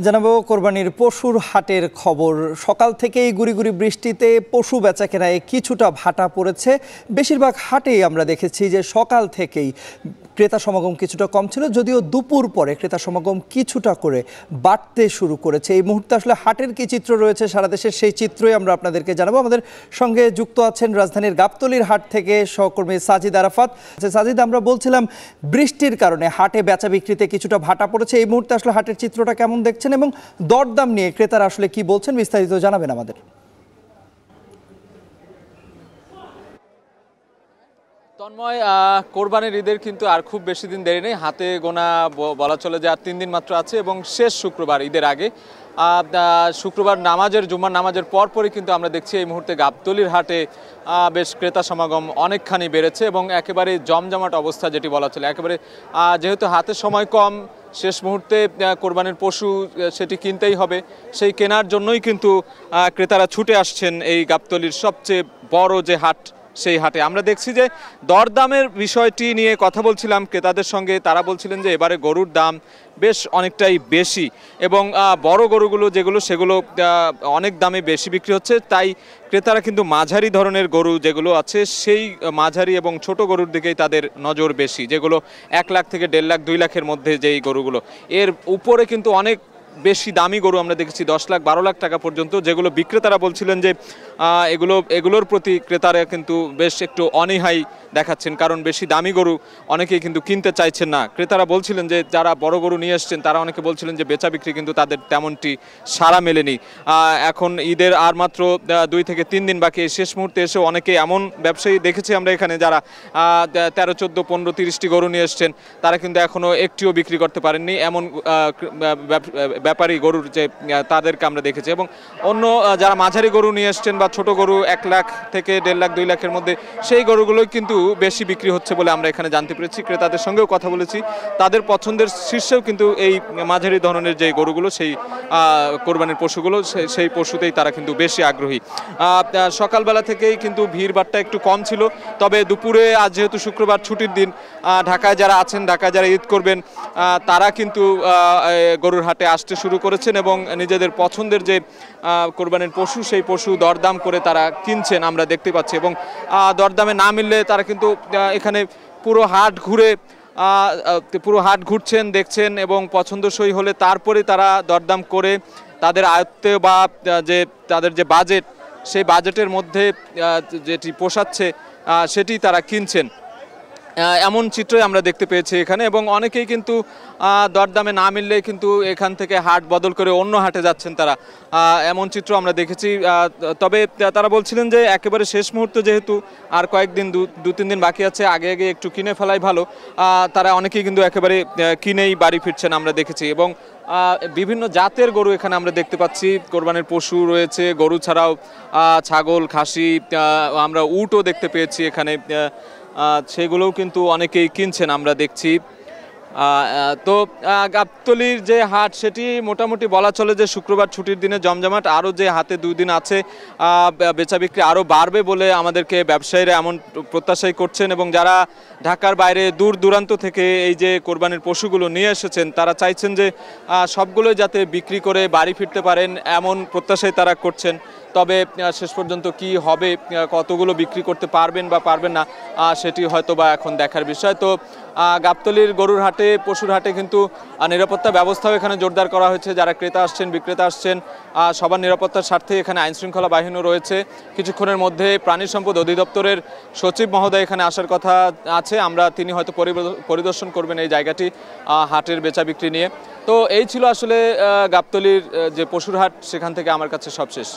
জানাবো কোরবানির পশুর হাটের খবর। সকাল থেকেই গুড়ি গুড়ি বৃষ্টিতে পশু বেচাকেনায় কিছুটা ভাটা পড়েছে। বেশিরভাগ হাটেই আমরা দেখেছি যে সকাল থেকেই ক্রেতা সমাগম কিছুটা কম ছিল, যদিও দুপুর পরে ক্রেতা সমাগম কিছুটা করে বাড়তে শুরু করেছে। এই মুহূর্তে আসলে হাটের কি চিত্র রয়েছে সারা দেশের, সেই চিত্রই আমরা আপনাদেরকে জানাবো। আমাদের সঙ্গে যুক্ত আছেন রাজধানীর গাবতলীর হাট থেকে সহকর্মী সাজিদ আরাফাত। সাজিদ, আমরা বলছিলাম বৃষ্টির কারণে হাটে বেচা বিক্রিতে কিছুটা ভাটা পড়েছে। এই মুহূর্তে আসলে হাটের চিত্রটা কেমন দেখছেন এবং দরদাম নিয়ে ক্রেতারা আসলে কি বলছেন, বিস্তারিত জানাবেন আমাদের। তন্ময়, কোরবানির ঈদের কিন্তু আর খুব বেশি দিন দেরি নেই, হাতে গোনা বলা চলে যে আর 3 দিন মাত্র আছে এবং শেষ শুক্রবার ঈদের আগে শুক্রবার জুম্মার নামাজের পরপরই কিন্তু আমরা দেখছি এই মুহূর্তে গাবতলীর হাটে বেশ ক্রেতা সমাগম অনেকখানি বেড়েছে এবং একেবারে জমজমাট অবস্থা যেটি বলা চলে। একেবারে যেহেতু হাতে সময় কম, শেষ মুহূর্তে কোরবানির পশু সেটি কিনতেই হবে, সেই কেনার জন্যই কিন্তু ক্রেতারা ছুটে আসছেন এই গাবতলীর সবচেয়ে বড় যে হাট, সেই হাটে। আমরা দেখছি যে দরদামের বিষয়টি নিয়ে কথা বলছিলাম ক্রেতাদের সঙ্গে। তারা বলছিলেন যে এবারে গরুর দাম বেশ অনেকটাই বেশি এবং বড় গরুগুলো যেগুলো সেগুলো অনেক দামে বেশি বিক্রি হচ্ছে, তাই ক্রেতারা কিন্তু মাঝারি ধরনের গরু যেগুলো আছে সেই মাঝারি এবং ছোট গরুর দিকেই তাদের নজর বেশি, যেগুলো 1 লাখ থেকে 1.5 লাখ 2 লাখের মধ্যে যেই গরুগুলো। এর উপরে কিন্তু অনেক বেশি দামি গরু আমরা দেখেছি 10 লাখ 12 লাখ টাকা পর্যন্ত, যেগুলো বিক্রেতারা বলছিলেন যে এগুলোর প্রতি ক্রেতারা কিন্তু বেশ একটু অনীহাই দেখাচ্ছেন, কারণ বেশি দামি গরু অনেকেই কিন্তু কিনতে চাইছেন না। ক্রেতারা বলছিলেন যে যারা বড় গরু নিয়ে এসছেন তারা অনেকে বলছিলেন যে বেচা বিক্রি কিন্তু তাদের তেমনটি সাড়া মেলেনি। এখন ঈদের আর মাত্র 2 থেকে 3 দিন বাকি, শেষ মুহূর্তে এসে অনেকে এমন ব্যবসায়ী দেখেছি আমরা এখানে যারা 13, 14, 15, 30টি গরু নিয়ে এসছেন, তারা কিন্তু এখনও একটিও বিক্রি করতে পারেননি, এমন ব্যাপারী গরুর যে তাদেরকে আমরা দেখেছি। এবং অন্য যারা মাঝারি গরু নিয়ে এসছেন বা ছোট গরু 1 লাখ থেকে 1.5 লাখ 2 লাখের মধ্যে, সেই গরুগুলোই কিন্তু বেশি বিক্রি হচ্ছে বলে আমরা এখানে জানতে পেরেছি। ক্রেতাদের সঙ্গেও কথা বলেছি, তাদের পছন্দের শীর্ষেও কিন্তু এই মাঝারি ধরনের যে গরুগুলো, সেই কোরবানির পশুগুলো, সেই পশুতেই তারা কিন্তু বেশি আগ্রহী। সকালবেলা থেকেই কিন্তু ভিড়ভাট্টা একটু কম ছিল, তবে দুপুরে আজ যেহেতু শুক্রবার ছুটির দিন, ঢাকায় যারা আছেন, ঢাকায় যারা ঈদ করবেন, তারা কিন্তু গরুর হাটে আসতে শুরু করেছেন এবং নিজেদের পছন্দের যে কোরবানির পশু, সেই পশু দরদাম করে তারা কিনছেন আমরা দেখতে পাচ্ছি। এবং দরদামে না মিললে তারা কিন্তু এখানে পুরো হাট ঘুরছেন, দেখছেন এবং পছন্দসই হলে তারপরে তারা দরদাম করে তাদের আয়ত্তে বা যে তাদের যে বাজেট, সেই বাজেটের মধ্যে যেটি পোষাচ্ছে সেটি তারা কিনছেন। এমন চিত্রই আমরা দেখতে পেয়েছি এখানে। এবং অনেকেই কিন্তু দরদামে না মিললে কিন্তু এখান থেকে হাট বদল করে অন্য হাটে যাচ্ছেন তারা, এমন চিত্র আমরা দেখেছি। তবে তারা বলছিলেন যে একেবারে শেষ মুহূর্ত যেহেতু আর কয়েকদিন 2-3 দিন বাকি আছে, আগে আগে একটু কিনে ফেলাই ভালো। তারা অনেকেই কিন্তু একেবারে কিনেই বাড়ি ফিরছেন আমরা দেখেছি। এবং বিভিন্ন জাতের গরু এখানে আমরা দেখতে পাচ্ছি, কোরবানির পশু রয়েছে, গরু ছাড়াও ছাগল, খাসি, আমরা উটও দেখতে পেয়েছি এখানে, সেগুলোও কিন্তু অনেকেই কিনছেন আমরা দেখছি। তো গাবতলীর যে হাট, সেটি মোটামুটি বলা চলে যে শুক্রবার ছুটির দিনে জমজমাট। আরও যে হাতে 2 দিন আছে, বেচা বিক্রি আরও বাড়বে বলে আমাদেরকে ব্যবসায়ীরা এমন প্রত্যাশাই করছেন। এবং যারা ঢাকার বাইরে দূর দূরান্ত থেকে এই যে কোরবানির পশুগুলো নিয়ে এসেছেন, তারা চাইছেন যে সবগুলোই যাতে বিক্রি করে বাড়ি ফিরতে পারেন, এমন প্রত্যাশাই তারা করছেন। তবে শেষ পর্যন্ত কি হবে, কতগুলো বিক্রি করতে পারবেন বা পারবেন না, সেটি হয়তো বা এখন দেখার বিষয়। তো গাবতলীর গরুর হাটে, পশুর হাটে কিন্তু নিরাপত্তা ব্যবস্থাও এখানে জোরদার করা হয়েছে। যারা ক্রেতা আসছেন, বিক্রেতা আসছেন, সবার নিরাপত্তার স্বার্থে এখানে আইনশৃঙ্খলা বাহিনীও রয়েছে। কিছুক্ষণের মধ্যে প্রাণী সম্পদ অধিদপ্তরের সচিব মহোদয় এখানে আসার কথা আছে, তিনি হয়তো পরিদর্শন করবেন এই জায়গাটি হাটের বেচা বিক্রি নিয়ে। তো এই ছিল আসলে গাবতলীর যে পশুর হাট, সেখান থেকে আমার কাছে সবশেষ।